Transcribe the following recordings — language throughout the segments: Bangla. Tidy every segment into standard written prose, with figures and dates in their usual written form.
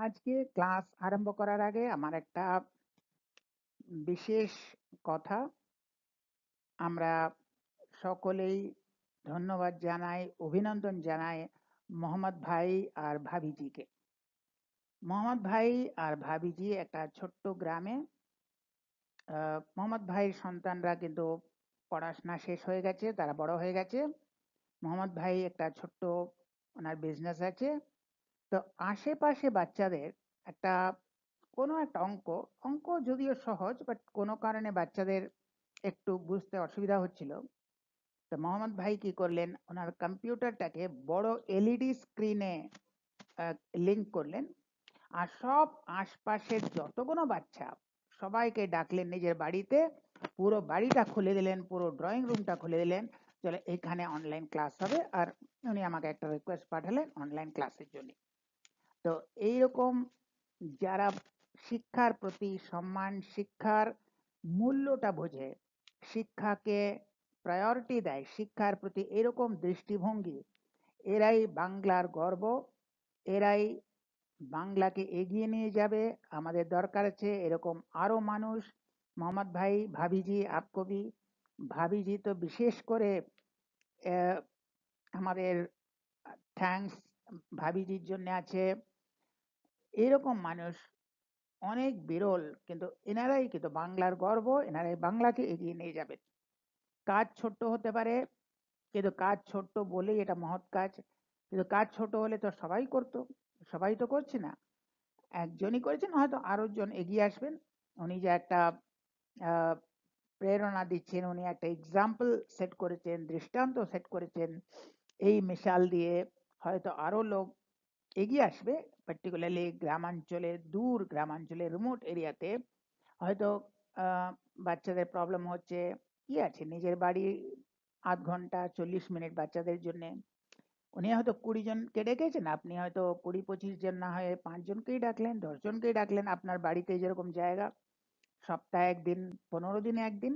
আজকে ক্লাস আরম্ভ করার আগে আমার একটা বিশেষ কথা। আমরা সকলেই ধন্যবাদ জানাই, অভিনন্দন জানাই মোহাম্মদ ভাই আর ভাবিজিকে। মোহাম্মদ ভাই আর ভাবিজি একটা ছোট্ট গ্রামে, মোহাম্মদ ভাইয়ের সন্তানরা কিন্তু পড়াশোনা শেষ হয়ে গেছে, তারা বড় হয়ে গেছে। মোহাম্মদ ভাই একটা ছোট্ট ওনার বিজনেস আছে। তো আশেপাশে বাচ্চাদের একটা কোনো একটা অঙ্ক, অঙ্ক যদিও সহজ বাট কোনো কারণে বাচ্চাদের একটু বুঝতে অসুবিধা হচ্ছিল। তো মোহাম্মদ ভাই কি করলেন, ওনার কম্পিউটারটাকে বড় এলইডি স্ক্রিনে লিংক করলেন, আর সব আশপাশের যতগুলো বাচ্চা সবাইকে ডাকলেন নিজের বাড়িতে। পুরো বাড়িটা খুলে দিলেন, পুরো ড্রয়িং রুমটা খুলে দিলেন, চলে এখানে অনলাইন ক্লাস হবে। আর উনি আমাকে একটা রিকোয়েস্ট পাঠালেন অনলাইন ক্লাসের জন্য। তো এইরকম যারা শিক্ষার প্রতি সম্মান, শিক্ষার মূল্যটা বোঝে, শিক্ষাকে প্রায়োরিটি দেয়, শিক্ষার প্রতি এরকম দৃষ্টিভঙ্গি, এরাই বাংলার গর্ব, এরাই বাংলাকে এগিয়ে নিয়ে যাবে। আমাদের দরকার আছে এরকম আরো মানুষ। মোহাম্মদ ভাই, ভাবিজি, আপকবি, ভাবিজি তো বিশেষ করে আহ, আমাদের থ্যাঙ্কস ভাবিজির জন্য আছে। এরকম মানুষ অনেক বিরল, কিন্তু এনারাই কিন্তু বাংলার গর্ব, এনারাই বাংলাকে এগিয়ে নিয়ে যাবে। কাজ ছোট্ট হতে পারে, কিন্তু কাজ ছোট্ট বলেই এটা মহৎ কাজ। কিন্তু কাজ ছোট হলে তো সবাই করতো, সবাই তো করছে না, একজনই করেছেন, হয়তো আরো জন এগিয়ে আসবেন। উনি যে একটা আহ, প্রেরণা দিচ্ছেন, উনি একটা এক্সাম্পল সেট করেছেন, দৃষ্টান্ত সেট করেছেন, এই মিশাল দিয়ে হয়তো আরো লোক এগিয়ে আসবে। পার্টিকুলারলি গ্রামাঞ্চলে, দূর গ্রামাঞ্চলে, রিমোট এরিয়াতে হয়তো বাচ্চাদের প্রবলেম হচ্ছে, কি আছে নিজের বাড়ি, আধ ঘন্টা 40 মিনিট বাচ্চাদের জন্য। উনি হয়তো 20 জনকে ডেকেছেন, আপনি হয়তো 20-25 জন না হয়ে 5 জনকেই ডাকলেন, 10 জনকেই ডাকলেন। আপনার বাড়িতে যেরকম জায়গা, সপ্তাহে একদিন, 15 দিনে একদিন,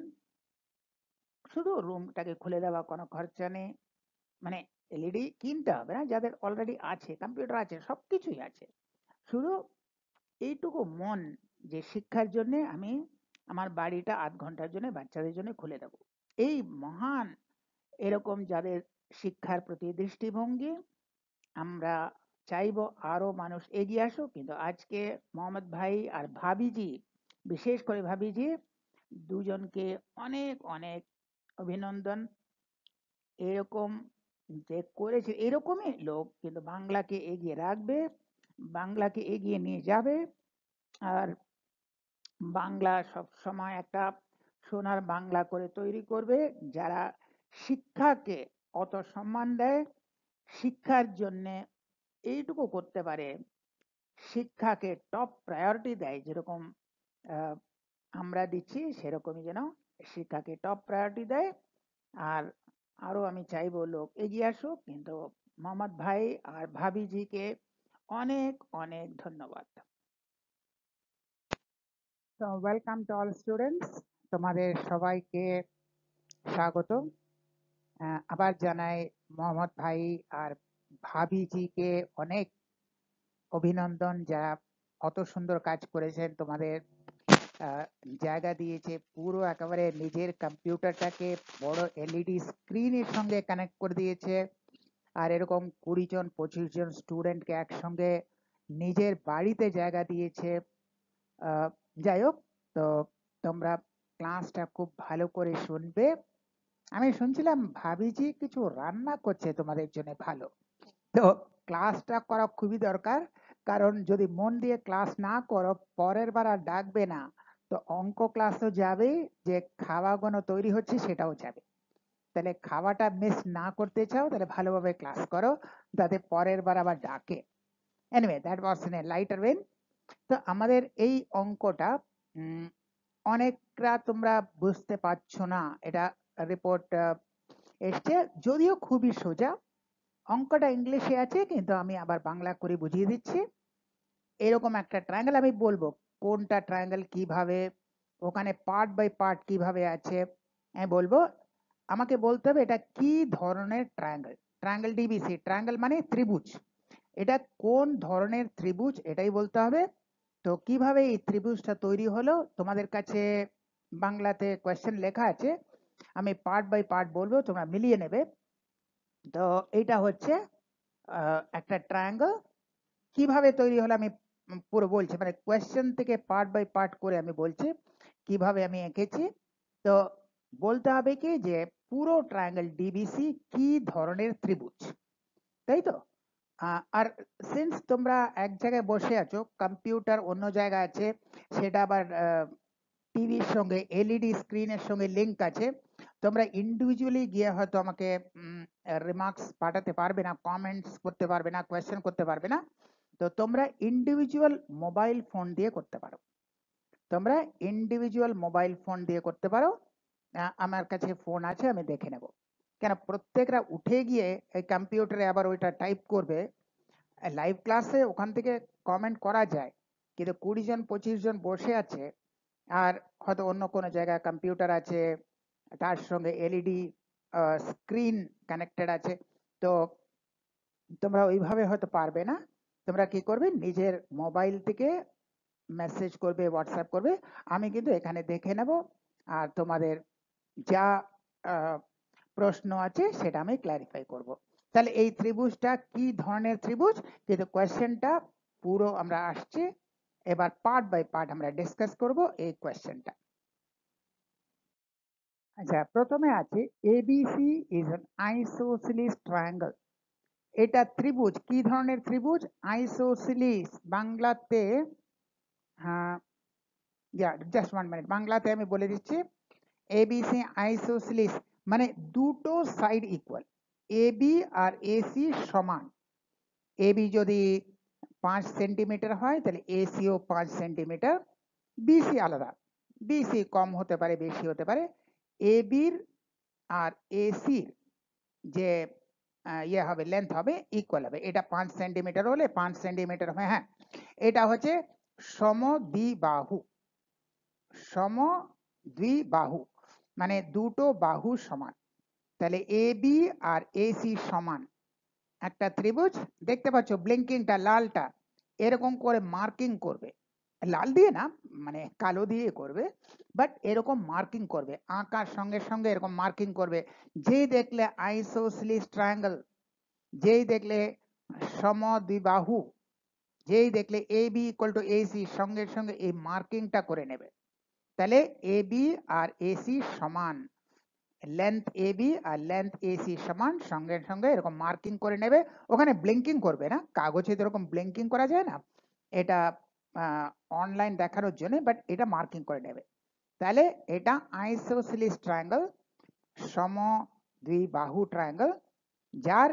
শুধু রুমটাকে খুলে দেওয়া, কোনো খরচা নেই। মানে এলইডি কিনতে হবে না, যাদের অলরেডি আছে, কম্পিউটার আছে, সবকিছুই আছে, শুধু এইটুকু মন যে শিক্ষার জন্য আমি আমার বাড়িটা আধ ঘন্টার জন্য বাচ্চাদের জন্য খুলে দেব। এই মহান, এরকম যাদের শিক্ষার প্রতি দৃষ্টিভঙ্গি, আমরা চাইবো আরো মানুষ এগিয়ে আসুক। কিন্তু আজকে মোহাম্মদ ভাই আর ভাবিজি, বিশেষ করে ভাবিজি, দুজনকে অনেক অনেক অভিনন্দন। এরকম যে করেছে, এরকমই লোক কিন্তু বাংলাকে এগিয়ে রাখবে, বাংলাকে এগিয়ে নিয়ে যাবে। আর বাংলা সব সময় একটা সোনার বাংলা করে তৈরি করবে, যারা শিক্ষাকে অত সম্মান দেয়, শিক্ষার জন্য এইটুকু করতে পারে, শিক্ষাকে টপ প্রায়োরিটি দেয়, যেরকম আহ, আমরা দিচ্ছি সেরকমই যেন শিক্ষাকে টপ প্রায়োরিটি দেয়। আর আরো আমি চাইবো লোক এগিয়ে আসুক। কিন্তু মোহাম্মদ ভাই আর ভাবিজিকে অনেক অনেক ধন্যবাদ। তো ওয়েলকাম টু অল স্টুডেন্টস, তোমাদের সবাইকে স্বাগত। আবার জানাই মোহাম্মদ ভাই আর ভাবিজিকে অনেক অভিনন্দন, যারা অত সুন্দর কাজ করেছেন, তোমাদের আহ, জায়গা দিয়েছে, পুরো একেবারে নিজের কম্পিউটারটাকে বড় এলইডি স্ক্রিনের সঙ্গে কানেক্ট করে দিয়েছে। আর এরকম 20 জন 25 জন স্টুডেন্টকে একসঙ্গে নিজের বাড়িতে জায়গা দিয়েছে। আহ, যাই হোক, তো তোমরা ক্লাসটা খুব ভালো করে শুনবে। আমি শুনছিলাম ভাবিজি কিছু রান্না করছে তোমাদের জন্য, ভালো। তো ক্লাসটা করা খুবই দরকার, কারণ যদি মন দিয়ে ক্লাস না করো, পরের বার আর ডাকবে না। তো অঙ্ক ক্লাস তো যাবেই, যে খাওয়াগুলো তৈরি হচ্ছে সেটাও যাবে। তাহলে খাওয়াটা মিস না করতে চাও, তাহলে ভালোভাবে ক্লাস করো, যাতে পরের বার আবার ডাকে। Anyway, that was in a lighter way. তো আমাদের এই অঙ্কটা অনেকরা তোমরা বুঝতে পারছো না, এটা রিপোর্ট এসছে, যদিও খুবই সোজা। অঙ্কটা ইংলিশে আছে, কিন্তু আমি আবার বাংলা করে বুঝিয়ে দিচ্ছি। এরকম একটা ট্রায়াঙ্গেল আমি বলবো, কোনটা ট্রায়াঙ্গেল কিভাবে, ওখানে পার্ট বাই পার্ট কিভাবে আছে আমি বলবো। আমাকে বলতে হবে এটা কি ধরনের ট্রায়াঙ্গেল। ট্রায়াঙ্গেল ডিবিসি, ট্রায়াঙ্গেল মানে ত্রিভুজ। এটা কোন ধরনের ত্রিভুজ এটাই বলতে হবে। তো কিভাবে এই ত্রিভুজটা তৈরি হলো, তোমাদের কাছে বাংলাতে কোয়েশ্চেন লেখা আছে, আমি পার্ট বাই পার্ট বলবো, তোমরা মিলিয়ে নেবে। তো এইটা হচ্ছে একটা ট্রায়াঙ্গেল। কিভাবে তৈরি হলো আমি পুরো বলছি, মানে কোয়েশ্চেন থেকে পার্ট বাই পার্ট করে আমি বলছি কিভাবে আমি এঁকেছি। তো বলতে হবে কি যে পুরো ট্রায়াঙ্গেল ডিবিসি কি ধরনের ত্রিভুজ, তাই তো? আর সিন্স তোমরা এক জায়গায় বসে আছো, কম্পিউটার অন্য জায়গায় আছে, সেটা আবার টিভির সঙ্গে এলইডি স্ক্রিনের সঙ্গে লিংক আছে, তোমরা ইন্ডিভিজুয়ালি গিয়ে হয়তো আমাকে রিমার্কস পাঠাতে পারবে না, কমেন্টস করতে পারবে না, কোয়েশ্চেন করতে পারবে না। তো তোমরা ইন্ডিভিজুয়াল মোবাইল ফোন দিয়ে করতে পারো, তোমরা ইন্ডিভিজুয়াল মোবাইল ফোন দিয়ে করতে পারো। আমার কাছে ফোন আছে, আমি দেখে নেব। কেন প্রত্যেকরা উঠে গিয়ে এই কম্পিউটারে আবার ওইটা টাইপ করবে? লাইভ ক্লাসে ওখান থেকে কমেন্ট করা যায়, কিন্তু 20 জন 25 জন বসে আছে, আর হয়তো অন্য কোনো জায়গায় কম্পিউটার আছে, তার সঙ্গে এলইডি স্ক্রিন কানেক্টেড আছে, তো তোমরা ওইভাবে হয়তো পারবে না। তোমরা কি করবে, নিজের মোবাইল থেকে মেসেজ করবে, হোয়াটসঅ্যাপ করবে, আমি কিন্তু এখানে দেখে নেব, আর তোমাদের যা প্রশ্ন আছে সেটা আমি ক্ল্যারিফাই করব। তাহলে এই ত্রিভুজটা কি ধরনের ত্রিভুজ, কিন্তু কোয়েশ্চেনটা পুরো আমরা আসছে, এবার পার্ট বাই পার্ট আমরা ডিসকাস করব এই কোয়েশ্চেনটা। আচ্ছা, প্রথমে আছে ABC is an isosceles triangle. এটা ত্রিভুজ, কি ধরনের ত্রিভুজ? আইসোসিলিস। বাংলাতে হ্যাঁ, জাস্ট 1 মিনিট, বাংলাতে আমি বলে দিচ্ছি। এবিসি আইসোসিলিস মানে দুটো সাইড ইকুয়াল, এবি আর এসি সমান। এবি যদি 5 সেন্টিমিটার হয় তাহলে এসিও 5 সেন্টিমিটার, বিসি আলাদা, বিসি কম হতে পারে, বেশি হতে পারে। এবির আর এসির যে ইয়ে হবে, লেন্থ হবে, ইকুয়াল হবে। এটা 5 সেন্টিমিটার হলে 5 সেন্টিমিটার হবে। হ্যাঁ, এটা হচ্ছে সমদ্বিবাহু। সমদ্বিবাহু মানে দুটো বাহু সমান। তাহলে এ বি আর এসি সমান একটা ত্রিভুজ। দেখতে পাচ্ছ ব্লিঙ্কিংটা লালটা এরকম করে মার্কিং করবে, লাল দিয়ে না, মানে কালো দিয়ে করবে, বাট এরকম মার্কিং করবে, আঁকার সঙ্গে সঙ্গে এরকম মার্কিং করবে। যেই দেখলে আইসোসিলিস ট্রায়াঙ্গেল, যেই দেখলে সমদ্বিবাহু, যেই দেখলে A B equal to AC, সঙ্গে সঙ্গে এই মার্কিংটা করে নেবে। তাহলে এ বি আর এসি সমান, লেন্থ এ বি আর লেন্থ এসি সমান, সঙ্গে সঙ্গে এরকম মার্কিং করে নেবে। ওখানে ব্লিঙ্কিং করবে না, কাগজে যেরকম ব্লিঙ্কিং করা যায় না, এটা অনলাইন দেখানোর জন্য, বাট এটা মার্কিং করে নেবে। তাহলে এটা আইসোসিলিস ট্রায়াঙ্গেল, সমদ্বিবাহু ট্রায়াঙ্গেল, যার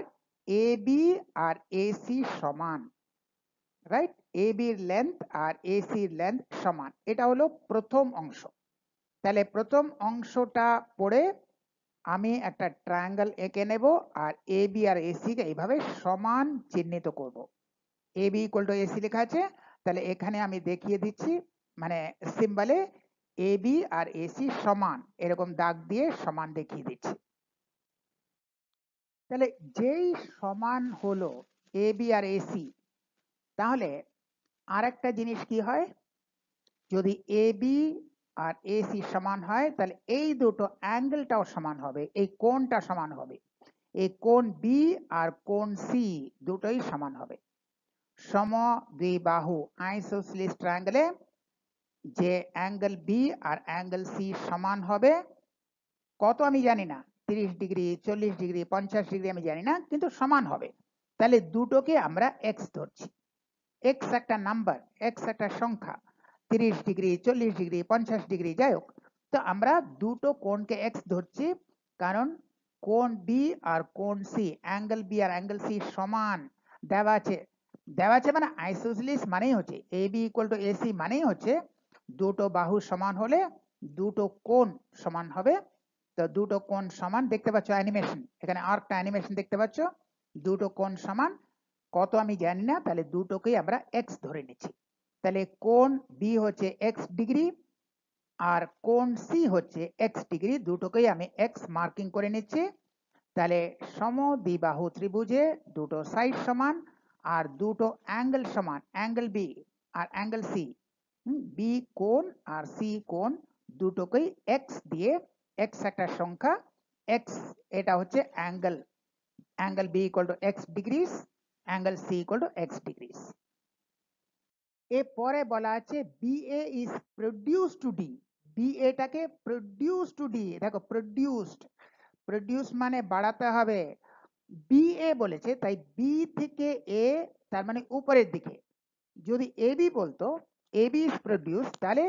এ বি আর এসি সমান, রাইট? এ বির লেন্থ আর এসির লেন্থ সমান। এটা হলো প্রথম অংশ। তাহলে প্রথম অংশটা পড়ে আমি একটা ট্রায়াঙ্গেল এঁকে নেব, আর এ বি আর এসি কে এইভাবে সমান চিহ্নিত করব। A B equal to AC লেখা আছে, তাহলে এখানে আমি দেখিয়ে দিচ্ছি, মানে সিম্বলে এ বি আর এসি সমান, এরকম দাগ দিয়ে সমান দেখিয়ে দিচ্ছি। তাহলে যেই সমান হলো এ বি আর এসি, তাহলে আর একটা জিনিস কি হয়, যদি এ বি আর এসি সমান হয় তাহলে এই দুটো অ্যাঙ্গেলটাও সমান হবে, এই কোণটা সমান হবে। এই কোণ বি আর কোণ সি দুটোই সমান হবে। সমদ্বিবাহু আইসোসিলিস ট্রায়াঙ্গেলে যে অ্যাঙ্গেল বি আর অ্যাঙ্গেল সি সমান হবে কত আমি জানি না, 30 ডিগ্রি, 40 ডিগ্রি, 50 ডিগ্রি আমি জানি না, কিন্তু সমান হবে। তাহলে দুটোকে আমরা এক্স ধরছি। এক্স একটা নাম্বার, এক্স একটা সংখ্যা, 30 ডিগ্রি, 40 ডিগ্রি, 50 ডিগ্রি, যাই হোক। তো আমরা দুটো কোণকে এক্স ধরছি, কারণ কোণ বি আর কোণ সি, অ্যাঙ্গেল বি আর অ্যাঙ্গেল সি সমান দেওয়া আছে। দেওয়া আছে মানে আইসোসিলিস মানেই হচ্ছে A B equal to AC, মানেই হচ্ছে দুটো বাহু সমান হলে দুটো কোণ সমান হবে। তো দুটো কোণ সমান, দেখতে পাচ্ছ অ্যানিমেশন, এখানে আরেকটা অ্যানিমেশন দেখতে পাচ্ছ, দুটো কোণ সমান কত আমি জানি না, তাহলে দুটোকেই আমরা এক্স ধরে নিচ্ছি। তাহলে কোণ বি হচ্ছে এক্স ডিগ্রি আর কোণ সি হচ্ছে এক্স ডিগ্রি, দুটোকেই আমি এক্স মার্কিং করে নিচ্ছি। তাহলে সমদ্বিবাহু ত্রিভুজে দুটো সাইড সমান, আর দুটো অ্যাঙ্গেল সমান, অ্যাঙ্গেল বি আর অ্যাঙ্গেল সি, বি কোণ আর সি কোণ দুটোকেই এক্স দিয়ে, এক্স একটা সংখ্যা, এক্স এটা হচ্ছে angle, angle B equal to x degrees, angle C equal to x degrees. এরপরে বলা আছে BA is produce to D, বিএটাকে প্রডিউস টু ডি, দেখো প্রডিউসড, প্রডিউস মানে বাড়াতে হবে, বিএ বলেছে তাই বি থেকে এ তার মানে উপরের দিকে, যদি এ বি বলতো এ বি ইজ প্রডিউস তাহলে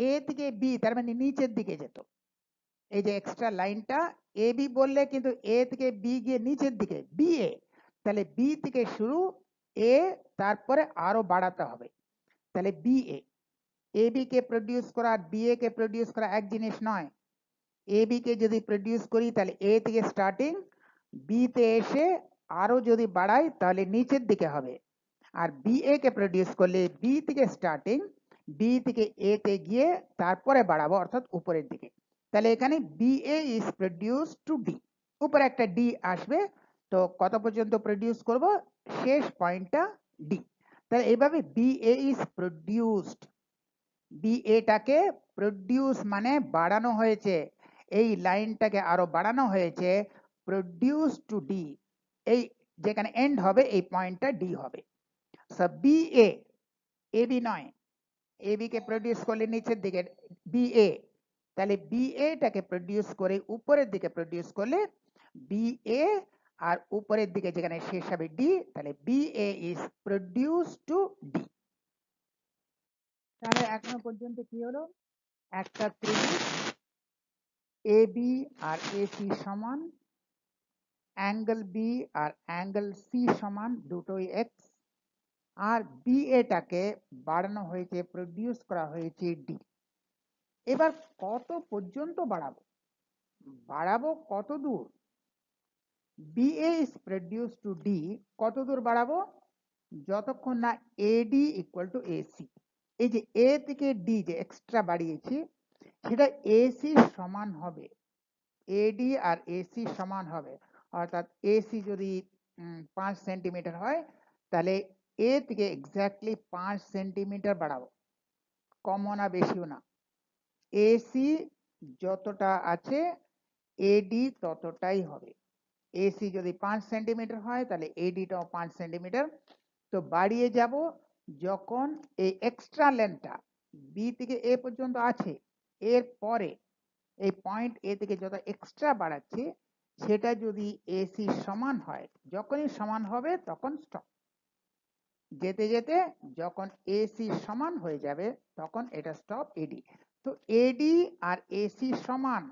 এ থেকে বি তার মানে নিচের দিকে যেত, এই যে এক্সট্রা লাইনটা এ বি বললে কিন্তু এ থেকে বি গিয়ে নিচের দিকে বি এ, তাহলে বি থেকে শুরু এ তারপরে আরো বাড়াতে হবে, তাহলে B A B K produce করা আর বি এ কে প্রডিউস করা এক জিনিস নয়, এ বি কে যদি প্রডিউস করি তাহলে এ থেকে স্টার্টিং বি তে এসে আরো যদি বাড়াই তাহলে নিচের দিকে হবে, আর বি এ কে প্রডিউস করলে বি থেকে স্টার্টিং বি থেকে এ তে গিয়ে তারপরে বাড়াবো অর্থাৎ উপরের দিকে, তাহলে এখানে B A is produce to D, উপরে একটা ডি আসবে, তো কত পর্যন্ত প্রডিউস করব, শেষ পয়েন্টটা ডি, তাহলে এইভাবে B A is produced, B এটাকে প্রডিউস মানে বাড়ানো হয়েছে, এই লাইনটাকে আরো বাড়ানো হয়েছে, প্রডিউস টু ডি, এই যেখানে এন্ড হবে এই পয়েন্টটা ডি হবে। সো বি এ বি নয়, এ বি কে প্রডিউস করলে নিচের দিকে বি এ, তাহলে বি এটাকে প্রডিউস করে উপরের দিকে প্রডিউস করলে বি এ, আর উপরের দিকে যেখানে শেষ হবে ডি, তাহলে B A is produce to D. তাহলে এখনো পর্যন্ত কি হলো, একটা ত্রিভুজ এ বি আর এসি সমান, অ্যাঙ্গেল বি আর অ্যাঙ্গেল সি সমান দুটোই এক্স, আর বি এটাকে বাড়ানো হয়েছে, প্রডিউস করা হয়েছে ডি। এবার কত পর্যন্ত বাড়াবো, বাড়াবো কত দূর, BA is produce to D, কত দূর বাড়াবো, যতক্ষণ না এডি ইকুয়াল টু এসি, এই যে এ থেকে ডি যে এক্সট্রা বাড়িয়েছি সেটা এসি সমান হবে, এডি আর এসি সমান হবে, অর্থাৎ এসি যদি 5 সেন্টিমিটার হয় তাহলে এ থেকে এক্স্যাক্টলি 5 সেন্টিমিটার বাড়াবো, কমও না বেশিও না, এসি যতটা আছে এডি ততটাই হবে, এসি যদি 5 সেন্টিমিটার হয় তাহলে এডিটাও 5 সেন্টিমিটার, তো বাড়িয়ে যাব যখন এই এক্সট্রা লেন্থটা বি থেকে এ পর্যন্ত আছে, এর পরে এই পয়েন্ট এ থেকে যত এক্সট্রা বাড়াচ্ছি সেটা যদি এসি সমান হয়, যখনই সমান হবে তখন স্টপ, যেতে যেতে যখন এসি সমান হয়ে যাবে তখন এটা স্টপ এডি, তো এডি আর এসি সমান,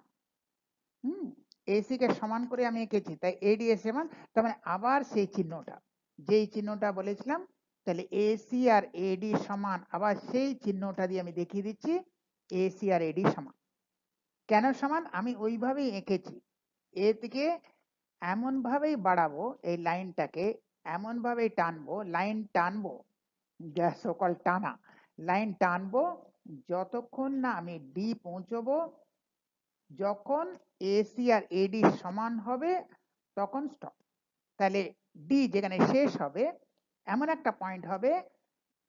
এসি কে সমান করে আমি এঁকেছি তাই এডি এর সমান, তার মানে আবার সেই চিহ্নটা, যেই চিহ্নটা বলেছিলাম, তাহলে এসি আর এডি সমান, আবার সেই চিহ্নটা দিয়ে আমি দেখিয়ে দিচ্ছি এসি আর এডি সমান, কেন সমান আমি ওইভাবেই এঁকেছি, এ থেকে এমন ভাবেই বাড়াবো এই লাইনটাকে, এমন ভাবেই টানবো, লাইন টানবো, সকল টানা লাইন টানবো যতক্ষণ না আমি ডি পৌঁছবো, যখন এসি আর এডি সমান হবে তখন স্টপ, তাহলে ডি যেখানে শেষ হবে এমন একটা পয়েন্ট হবে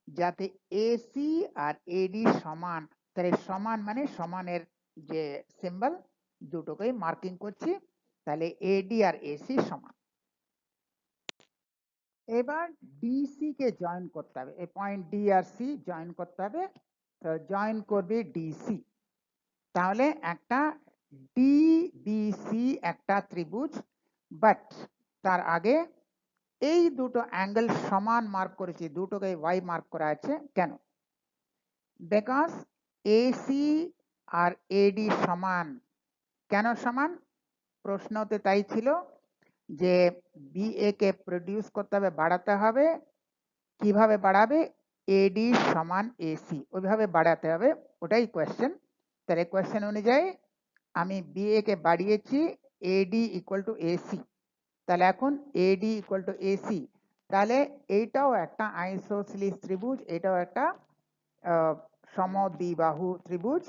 যাতে এসি আর এডি সমান, তাহলে সমান মানে সমানের যে সিম্বল দুটোকেই মার্কিং করছি, তাহলে এডি আর এসি সমান। এবার ডিসি কে জয়েন করতে হবে, এই পয়েন্ট ডি আর সি জয়েন করতে হবে, তো জয়েন করবে ডিসি, তাহলে একটা ডিবিসি একটা ত্রিভুজ, বাট তার আগে এই দুটো অ্যাঙ্গেল সমান মার্ক করেছি, দুটোকে ওয়াই মার্ক করা আছে কেন, বিকজ এসি আর এডি সমান, কেন সমান, প্রশ্নতে তাই ছিল যে বিএ কে প্রডিউস করতে হবে, বাড়াতে হবে, কিভাবে বাড়াবে, এডি সমান এসি ওইভাবে বাড়াতে হবে, ওটাই কোয়েশ্চেন, তাহলে কোয়েশ্চেন অনুযায়ী আমি বিএ কে বাড়িয়েছি এডি ইকুয়াল টু এসি, তাহলে এখন এডি ইকুয়াল টু এসি, তাহলে এইটাও একটা আইসোসিলিস ত্রিভুজ, এটাও একটা সমদ্বিবাহু ত্রিভুজ,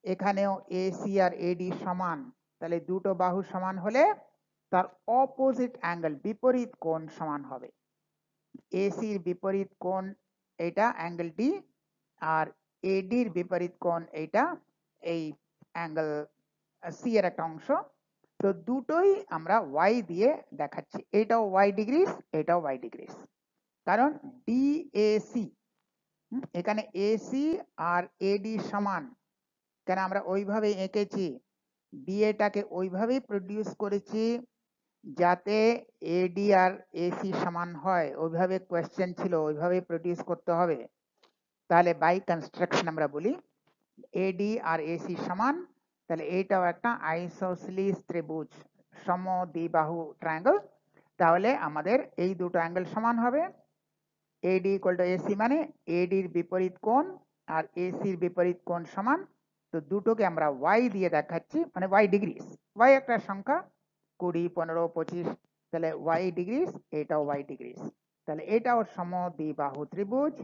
এখানেও এসি আর এডি সমান, তাহলে দুটো বাহু সমান হলে তার অপোজিট অ্যাঙ্গেল বিপরীত কোণ সমান হবে, এসির বিপরীত কোণ এইটা অ্যাঙ্গেল ডি, আর এডির বিপরীত কোণ এইটা, এই অ্যাঙ্গেল সি এর একটা অংশ। তো দুটোই আমরা ওয়াই দিয়ে দেখাচ্ছি, এটাও ওয়াই ডিগ্রিস, এটাও ওয়াই ডিগ্রিস, কারণ ডিএসি, এখানে এসি আর এডি সমান, কেন আমরা ওইভাবে এঁকেছি, ডিএটাকে ওইভাবেই প্রডিউস করেছি যাতে এডি আর এসি সমান হয়, ওইভাবে কোয়েশ্চেন ছিল, ওইভাবেই প্রডিউস করতে হবে। তাহলে বাই কনস্ট্রাকশন আমরা বলি এডি আর এসি সমান, তাহলে এইটাও একটা আইসোসিলিস ত্রিভুজ, সমদ্বিবাহু ট্রায়াঙ্গেল। তাহলে আমাদের এই দুটো অ্যাঙ্গেল সমান হবে, এডি ইকুয়াল টু এসি মানে এডির বিপরীত কোণ আর এসির বিপরীত কোণ সমান। তো দুটোকে আমরা ওয়াই দিয়ে দেখাচ্ছি, মানে ওয়াই ডিগ্রিস, ওয়াই একটা সংখ্যা 20, 15, 25, তাহলে ওয়াই ডিগ্রিস, এটাও ওয়াই ডিগ্রিস। তাহলে এটাও সমদ্বিবাহু ত্রিভুজ,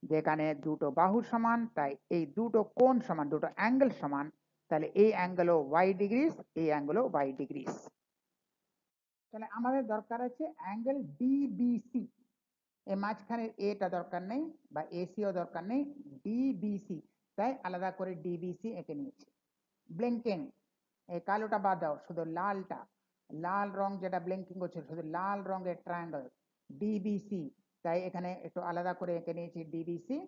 যেখানে দুটো বাহু সমান, তাই এই দুটো কোণ সমান, দুটো অ্যাঙ্গেল সমান, তাহলে এই অ্যাঙ্গেলও ওয়াই ডিগ্রিস, এই অ্যাঙ্গেলও ওয়াই ডিগ্রিস। তাহলে আমাদের দরকার আছে অ্যাঙ্গেল ডিবিসি, এই মাঝখানের এটা দরকার নেই বা এসিও দরকার নেই, ডিবিসি, তাই আলাদা করে ডিবিসি এঁকে নিয়েছি। ব্লিঙ্কিং, এই কালোটা বাদ দাও, শুধু লালটা, লাল রং যেটা ব্লিঙ্কিং করছে, শুধু লাল রঙের ট্রায়াঙ্গেল ডিবিসি, তাই এখানে একটু আলাদা করে এঁকে নিয়েছি ডিবিসি,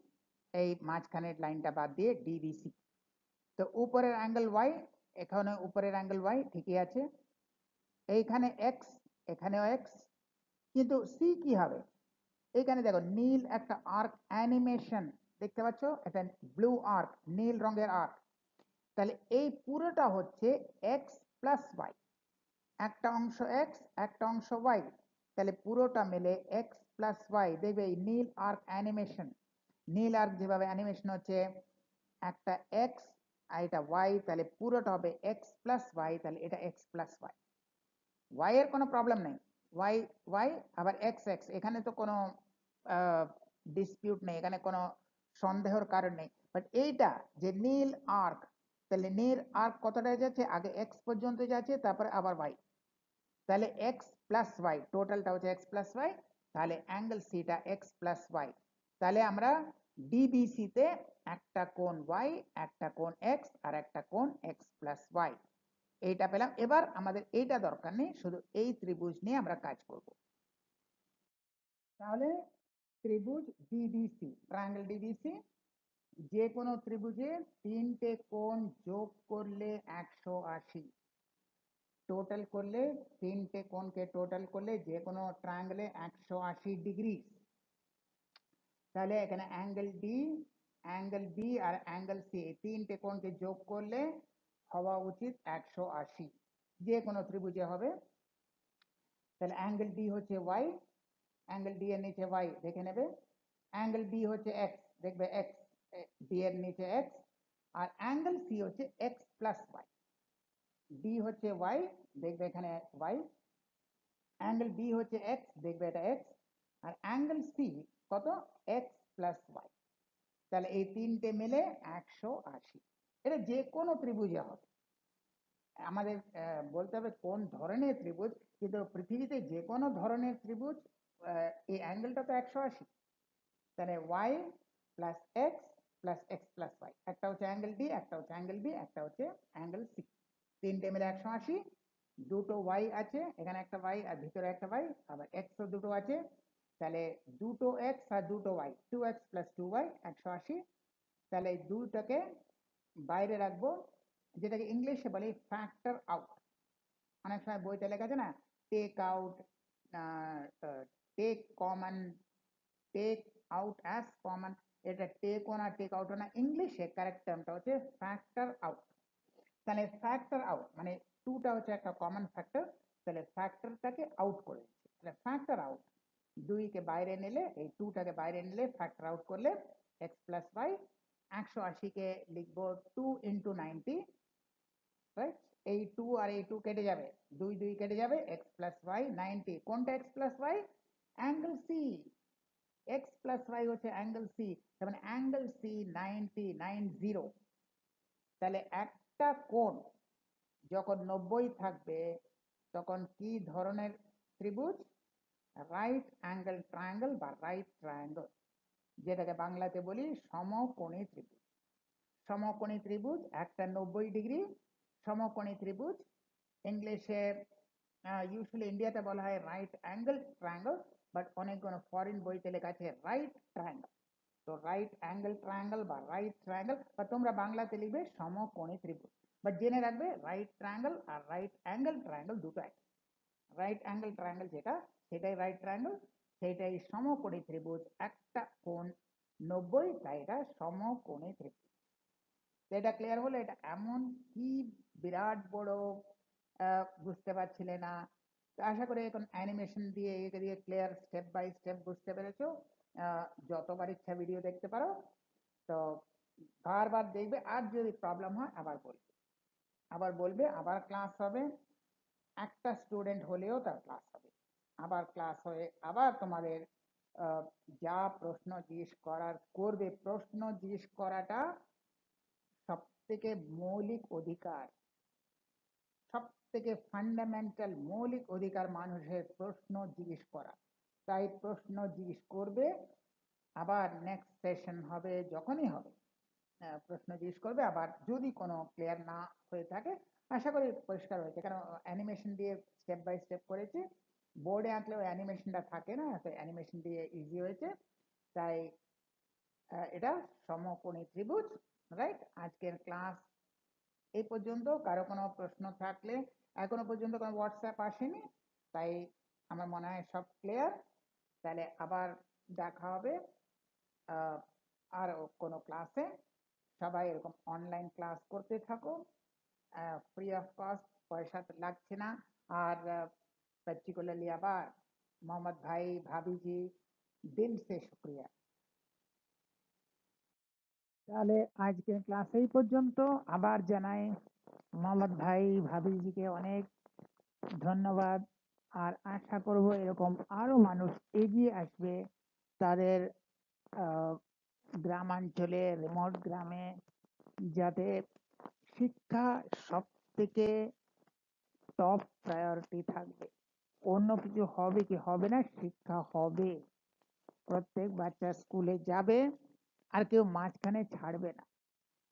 এই মাঝখানের লাইনটা বাদ দিয়ে ডিবিসি। তো উপরের অ্যাঙ্গেল ওয়াই, এখানে উপরের অ্যাঙ্গেল ওয়াই ঠিকই আছে, এইখানে এক্স, এখানেও এক্স, কিন্তু সি কি হবে? এখানে দেখো নীল একটা আর্ক অ্যানিমেশন দেখতে পাচ্ছ, এটা ব্লু আর্ক, নীল রঙের আর্ক, তাহলে এই পুরোটা হচ্ছে এক্স প্লাস ওয়াই, একটা অংশ এক্স একটা অংশ ওয়াই, তাহলে পুরোটা মিলে এক্স প্লাস ওয়াই। দেখবে এই নীল আর্ক অ্যানিমেশন, নীল আর্ক যেভাবে অ্যানিমেশন হচ্ছে, একটা এক্স আর এটা ওয়াই, তাহলে পুরোটা হবে এক্স প্লাস ওয়াই, তাহলে এটা এক্স প্লাস ওয়াই, ওয়াই এর কোনো প্রবলেম নেই, ওয়াই ওয়াই আবার এক্স এক্স, এখানে তো কোনো ডিসপিউট নেই, এখানে কোনো সন্দেহের কারণ নেই। বাট এইটা যে নীল আর্ক, তাহলে নীল আর্ক কতটা যাচ্ছে, আগে এক্স পর্যন্ত যাচ্ছে, তারপরে আবার ওয়াই, তাহলে এক্স প্লাস ওয়াই, টোটালটা হচ্ছে এক্স প্লাস ওয়াই, তাহলে অ্যাঙ্গেল সিটা এক্স প্লাস ওয়াই। তাহলে আমরা ডিবিসি তে একটা কোণ ওয়াই, একটা কোণ এক্স আর একটা কোণ এক্স প্লাস ওয়াই, এইটা পেলাম। এবার আমাদের এইটা দরকার নেই, শুধু এই ত্রিভুজ নিয়ে আমরা কাজ করব। তাহলে ত্রিভুজ ডিবিসি, ট্রায়াঙ্গেল ডিবিসি, যে কোনো ত্রিভুজে তিনটে কোণ যোগ করলে 180, টোটাল করলে তিনটে কোণকে টোটাল করলে যে কোনো ট্রায়াঙ্গেলে 180 ডিগ্রি। তাহলে এখানে অ্যাঙ্গেল ডি, অ্যাঙ্গেল বি আর অ্যাঙ্গেল সি, এই তিনটে কোণকে যোগ করলে হওয়া উচিত 180, যে কোনো ত্রিভুজে হবে। তাহলে অ্যাঙ্গেল ডি হচ্ছে ওয়াই, অ্যাঙ্গেল ডি এর নিচে ওয়াই দেখে নেবে, অ্যাঙ্গেল বি হচ্ছে এক্স, দেখবে এক্স, ডি এর নিচে এক্স, আর অ্যাঙ্গেল সি হচ্ছে এক্স প্লাস ওয়াই, ডি হচ্ছে ওয়াই, দেখবে এখানে ওয়াই, অ্যাঙ্গেল বি হচ্ছে এক্স, দেখবে এটা এক্স, আর অ্যাঙ্গেল সি কত, এক্স প্লাস ওয়াই, তাহলে এই তিনটে মিলে 180। এটা যে কোনো ত্রিভুজে হবে, আমাদের বলতে হবে কোন ধরনের ত্রিভুজ, কিন্তু পৃথিবীতে যে কোনো ধরনের ত্রিভুজ এই অ্যাঙ্গেলটা তো 180, তাহলে Y plus X plus X plus Y, একটা হচ্ছে অ্যাঙ্গেল ডি, একটা হচ্ছে অ্যাঙ্গেল বি, একটা হচ্ছে অ্যাঙ্গেল সি, তিনটে মিলে 180। দুটো ওয়াই আছে, এখানে একটা ওয়াই আর ভিতরে একটা ওয়াই, আবার এক্স ও দুটো আছে, তাহলে দুটো এক্স আর দুটো ওয়াই, 2x প্লাস 2y 180। তাহলে এই দুটাকে বাইরে রাখবো, যেটাকে ইংলিশে বলে ফ্যাক্টর আউট, অনেক সময় বইতে লেখা আছে না, take out, take common, take out as common, এটা টেক ও না টেক আউট না, ইংলিশে কারেক্ট টার্মটা হচ্ছে ফ্যাক্টর আউট। তাহলে ফ্যাক্টর আউট মানে টুটা হচ্ছে একটা কমন ফ্যাক্টর, তাহলে ফ্যাক্টরটাকে আউট করে দিচ্ছে, তাহলে ফ্যাক্টর আউট, দুইকে বাইরে নিলে, এই টুটাকে বাইরে নিলে ফ্যাক্টর আউট করলে এক্স প্লাস ওয়াই, 180কে লিখবো 2 × 90, রাইট, এই 2 আর এই 2 কেটে যাবে, 2 2 কেটে যাবে, এক্স প্লাস ওয়াই 90, কোনটা X plus Y, angle C, X plus Y হচ্ছে অ্যাঙ্গেল সি, মানে অ্যাঙ্গেল সি 90, 90। তাহলে একটা কোণ যখন 90 থাকবে তখন কি ধরনের ত্রিভুজ, রাইট অ্যাঙ্গেল ট্রায়াঙ্গেল বা রাইট ট্রায়াঙ্গেল, যেটাকে বাংলাতে বলি সমকোণী ত্রিভুজ। সমকোণী ত্রিভুজ একটা 90 ডিগ্রি সমকোণী ত্রিভুজ। ইংলিশে ইউজুয়ালি ইন্ডিয়াতে বলা হয় রাইট অ্যাঙ্গেল ট্রায়াঙ্গেল, বাট অনেকগুলো ফরেন বইতে লেখা আছে রাইট ট্রায়াঙ্গেল। তো রাইট অ্যাঙ্গেল ট্রায়াঙ্গেল বা রাইট ট্রায়াঙ্গেল, বা তোমরা বাংলাতে লিখবে সমকোণী ত্রিভুজ। বাট জেনে রাখবে রাইট ট্রায়াঙ্গেল আর রাইট অ্যাঙ্গেল ট্রায়াঙ্গেল দুটো এক। রাইট অ্যাঙ্গেল ট্রায়াঙ্গেল যেটা, সেটাই রাইট ট্রায়াঙ্গেল, সেটাই সমকোণী ত্রিভুজ। একটা কোণ 90, তাই এটা সমকোণী ত্রিভুজ। এটা ক্লিয়ার হলো? এটা এমন কি বিরাট বড় বুঝতে পারছিলে না, তো আশা করি এখন অ্যানিমেশন দিয়ে দিয়ে ক্লিয়ার স্টেপ বাই স্টেপ বুঝতে পেরেছো। যতবার ইচ্ছা ভিডিও দেখতে পারো, তো বারবার দেখবে, আর যদি প্রবলেম হয় আবার বলবে, আবার ক্লাস হবে। একটা স্টুডেন্ট হলেও তার ক্লাস হবে, আবার ক্লাস হয়ে আবার তোমাদের যা প্রশ্ন জিজ্ঞেস করার করবে। প্রশ্ন জিজ্ঞেস করাটা সব থেকে মৌলিক অধিকার, সব থেকে ফান্ডামেন্টাল মৌলিক অধিকার মানুষের প্রশ্ন জিজ্ঞেস করা। তাই প্রশ্ন জিজ্ঞেস করবে, আবার নেক্সট সেশন হবে যখনই হবে প্রশ্ন জিজ্ঞেস করবে। আবার যদি কোনো ক্লিয়ার না হয়ে থাকে, আশা করি পরিষ্কার হয়েছে, কারণ অ্যানিমেশন দিয়ে স্টেপ বাই স্টেপ করেছি। বোর্ডে আঁকলেও অ্যানিমেশনটা থাকে না, তো অ্যানিমেশন দিয়ে ইজি হয়েছে। তাই এটা সমকোণী ত্রিভুজ। রাইট, আজকের ক্লাস এই পর্যন্ত। কারো কোনো প্রশ্ন থাকলে, এখনো পর্যন্ত কোনো হোয়াটসঅ্যাপ আসেনি, তাই আমার মনে হয় সব ক্লিয়ার। তাহলে আবার দেখা হবে আর কোনো ক্লাসে। সবাই এরকম অনলাইন ক্লাস করতে থাকো, ফ্রি অফ কস্ট, পয়সা তো লাগছে না। আর পার্টিকুলারলি আবার মোহাম্মদ ভাই ভাবিজি দিল সে শুক্রিয়া। তাহলে আজকের ক্লাস এই পর্যন্ত। আবার জানাই মোহাম্মদ ভাই ভাবিজিকে অনেক ধন্যবাদ। আর আশা করব এরকম আরো মানুষ এগিয়ে আসবে, তাদের গ্রামাঞ্চলে, রিমোট গ্রামে, যাতে শিক্ষা সব থেকে টপ প্রায়োরিটি থাকবে। অন্য কিছু হবে কি হবে না, শিক্ষা হবে। প্রত্যেক বাচ্চা স্কুলে যাবে, আর কেউ মাঝখানে ছাড়বে না।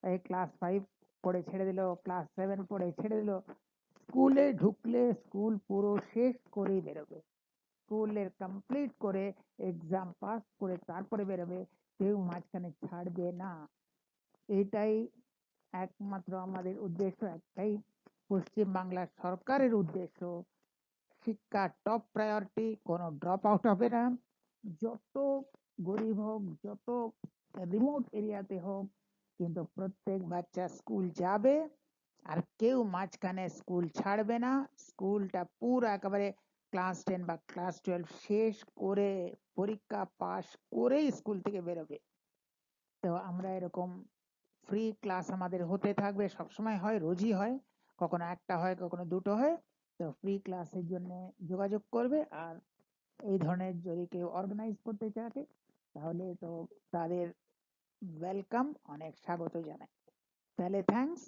এই ক্লাস 5 পড়ে ছেড়ে দিল, ক্লাস 7 পড়ে ছেড়ে দিল, স্কুলে ঢুকলে স্কুল পুরো শেষ করেই বেরোবে। স্কুলের কমপ্লিট করে এক্সাম পাস করে তারপরে বেরোবে, কেউ মাঝখানে ছাড়বে না। এটাই একমাত্র আমাদের উদ্দেশ্য, একটাই পশ্চিম বাংলা সরকারের উদ্দেশ্য, শিক্ষা টপ প্রায়োরিটি, কোনো ড্রপ আউট হবে না। যত গরিব হোক, যত রিমোট এরিয়াতে হোক, কিন্তু প্রত্যেক বাচ্চা স্কুল যাবে, আর কেউ মাঝখানে স্কুল ছাড়বে না। স্কুলটা পুরো একেবারে ক্লাস 10 বা ক্লাস 12 শেষ করে, পরীক্ষা পাস করেই স্কুল থেকে বেরোবে। তো আমরা এরকম ফ্রি ক্লাস আমাদের হতে থাকবে, সবসময় হয়, রোজই হয়, কখনো একটা হয়, কখনো দুটো হয়। তো ফ্রি ক্লাসের জন্য যোগাযোগ করবে। আর এই ধরনের যদি কেউ অর্গানাইজ করতে চায়, তাহলে তো তাদের ওয়েলকাম, অনেক স্বাগত জানাই। তাহলে থ্যাঙ্কস।